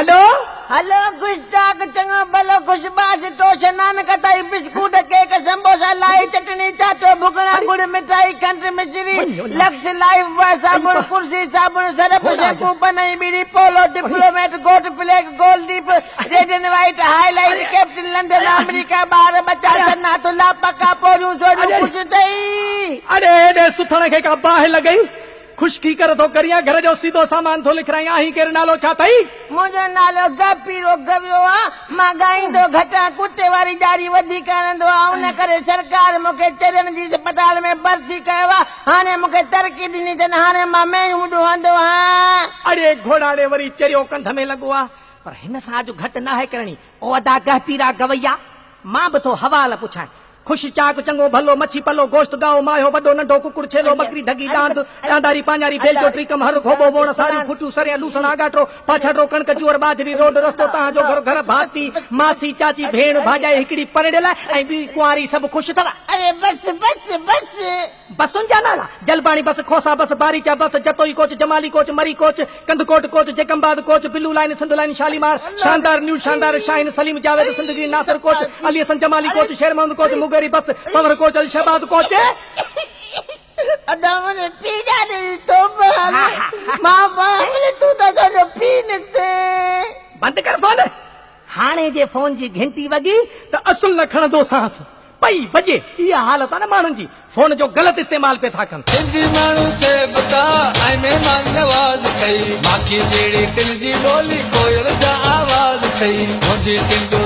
hello hello गुस्ताख चंगा भलो खुशबाश toast naan कताई बिस्कुट केक समोसा लाई चटनी चाटो भुगना गुड़ मिठाई खंड मिश्री लक्स लाइव साबुन कुर्सी साबुन सरफ शैम्पू बनाई बीड़ी पोलो डिप्लोमेट गोट flag gold Deep red and white highlight captain London America बाहर बच्चा सन्ना तो लापका पोरू छोड़ू कुछ दई अरे एडे सुथण खे का बाहि लॻई खुशकी कर तो करिया घर जो सीधो सामान थो लिखराई आही केर नालो छा तई मुझो नालो गपीरो गवियो आ मां गाईंदो घटा कुत्ते वारी दाढ़ी वधी करंदो आ उन करे सरकार मुखे चरन जी अस्पताल में भर्ती कयो आ हाने मुखे तरक्की ॾिनी अथनि हाने मां मेंहू ॾोहंदो आहियां अरे घोड़ाड़े वरी चरियो कंध में लॻो आ पर हिन सां अॼु घटि नाहे करणी ओ अदा गहपीरा गवैया मां बि थो हवाल पुछां खुश चाक चंगो भलो मच्छी पलो गोश्त गाओ मायो वडो नंढो कुकुड़ छेलो बकरी ढगी डांद डांदारी पांजारी बेलजो ट्रीकम हर खोबो बोण सारी फुटू सरिया लूसण आगाटो पाछड़ो कणक जूअर बाजरी रोड रस्तो तहां जो घर घर भाती मासी चाची भेण भाजाई हिकड़ी परड़ियल ऐं बी कुंवारी सब खुश अथव अरे बस बस बस बसुनि जा नाला जलपाणी bus Khosa bus Baricha bus Jatoi coach Jamali coach Marri coach Kandkot coach Jacobabad coach Billu line Sindh line Shalimar Shandar new Shandar shine Saleem Javed सिंदगी Nasir coach Ali Hassan Jamali coach Sher Mohammad coach मुगरी bus power coach Al Shahbaz coach अदा मुझे पी जाने तो मामा मुझे तू तो जो पी निकते बंद कर फोन हाणे जे फोन जी घंटी वगी त असुल न खणंदो सांस पई बजे इहा हालत आहे न माण्हुनि जी फोन जो गलत इस्तेमाल पे था कनि सिंधी माण्हू से बता ऐं महिमान नवाज़ कई माखी जहिड़ी दिलि जी ॿोली कोयल जा आवाज़ कई मुंहिंजी सिंधू